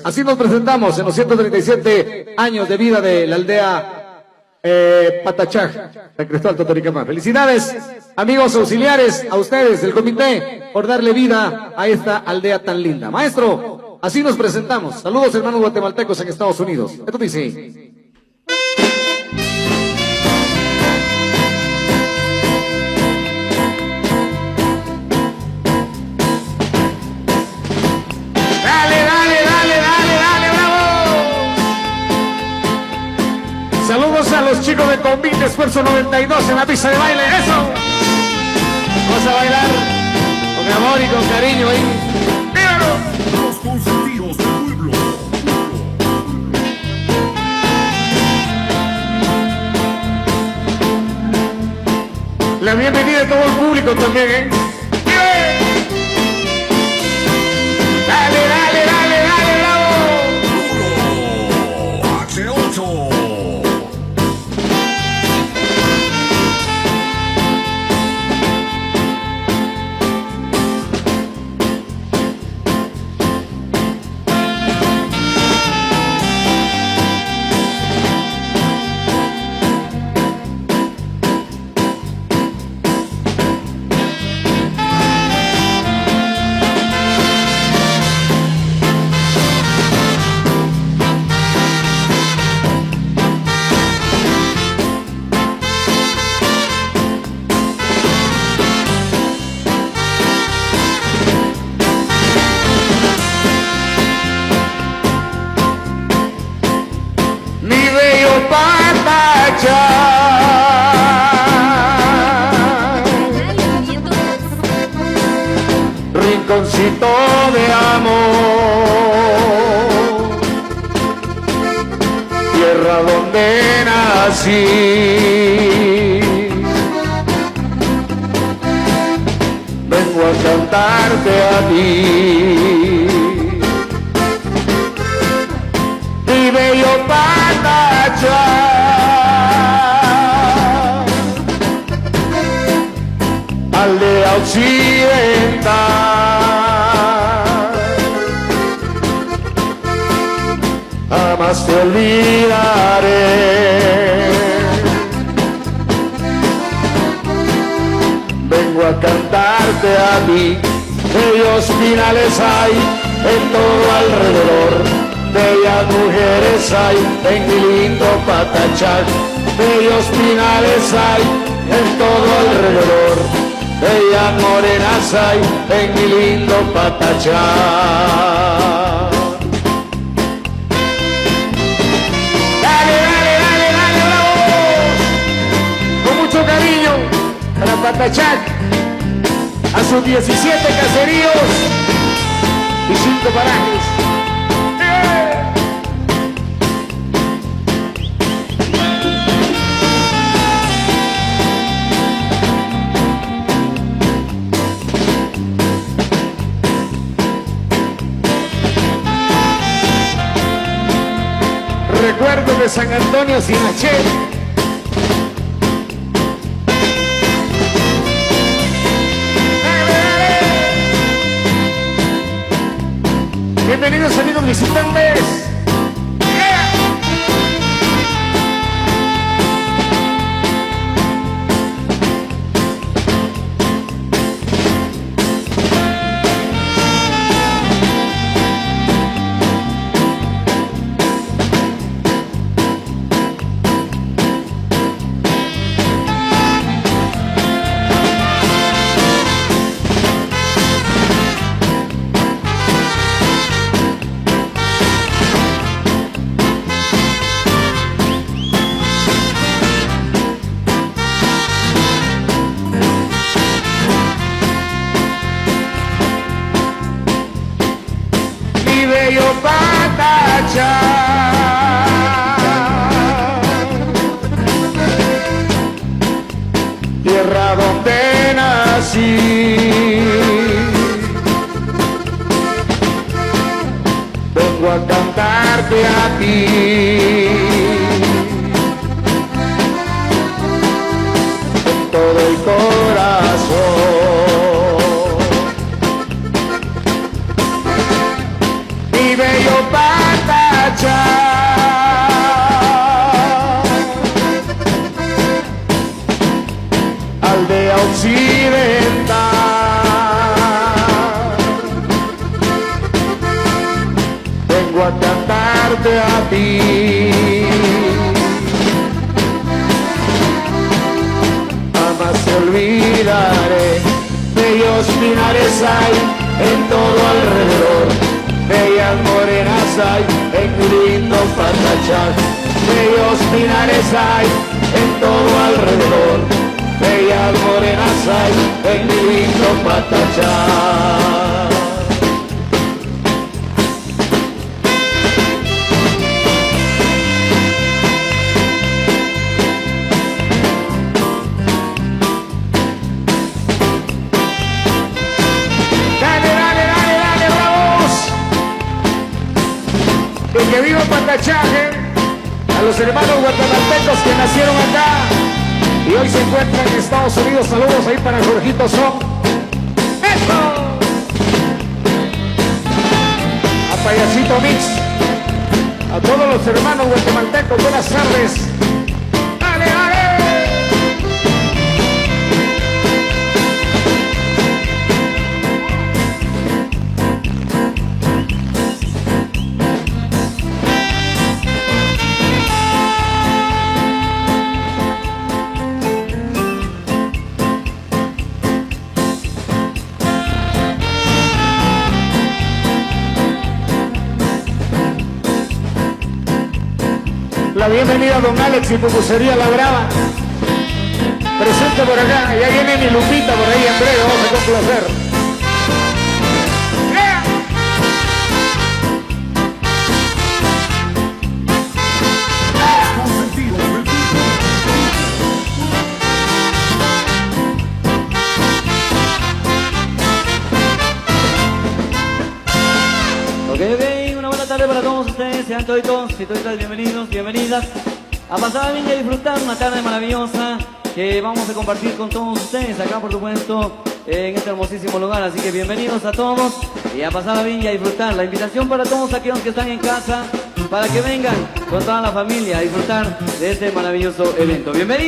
Así nos presentamos en los 137 años de vida de la aldea Patachaj, de Cristóbal Totoricamán. Felicidades, amigos auxiliares, a ustedes, el comité, por darle vida a esta aldea tan linda. Maestro, así nos presentamos. Saludos, hermanos guatemaltecos en Estados Unidos. Esto dice... Saludos a los chicos de Convite Esfuerzo 92 en la pista de baile. ¡Eso! Vamos a bailar con amor y con cariño ahí. ¡Míralo! Los consentidos del pueblo. La bienvenida de todo el público también, ¿eh? ¡Dale, dale, dale, dale, bravo! H8. Rinconcito de amor, tierra donde nací, vengo a cantarte a ti, mi bello Patachaj. Aldea occidental, jamás te olvidaré. Vengo a cantarte a ti, bellos finales hay en todo alrededor, bellas mujeres hay en mi lindo Patachaj, bellos finales hay en todo alrededor, bellas morenas hay en mi lindo Patachaj. Dale, dale, dale, dale, bravo. Con mucho cariño para Patachaj, a sus 17 caseríos y 5 parajes. Recuerdo de San Antonio Sinachel. Bienvenidos amigos visitantes. Bello Patachaj, tierra donde nací, vengo a cantarte a ti, con todo el corazón. Mi bello Patachaj. vengo a cantarte a ti. Jamás te olvidaré, bellos pinares hay en todo alrededor, bellas morenas hay en mi lindo Patachán. Bellos pinares hay en todo alrededor, bellas morenas hay en mi lindo Patachán. Que viva Patachaje, a los hermanos guatemaltecos que nacieron acá y hoy se encuentran en Estados Unidos. Saludos ahí para Jorgito Son. ¡Eso! A Payasito Mix, a todos los hermanos guatemaltecos, buenas tardes. ¡Dale, dale! La bienvenida a don Alex y Pupusería La Brava. Presente por acá, ya viene mi Lupita por ahí en breve, vamos a complacer. ¡Yeah! Consentidos del pueblo. Ok, una buena tarde para todos ustedes, sean todos y todas bienvenidos, bienvenidas a pasar bien y a disfrutar una tarde maravillosa que vamos a compartir con todos ustedes acá, por supuesto, en este hermosísimo lugar. Así que bienvenidos a todos y a pasar bien y a disfrutar. La invitación para todos aquellos que están en casa para que vengan con toda la familia a disfrutar de este maravilloso evento. Bienvenidos.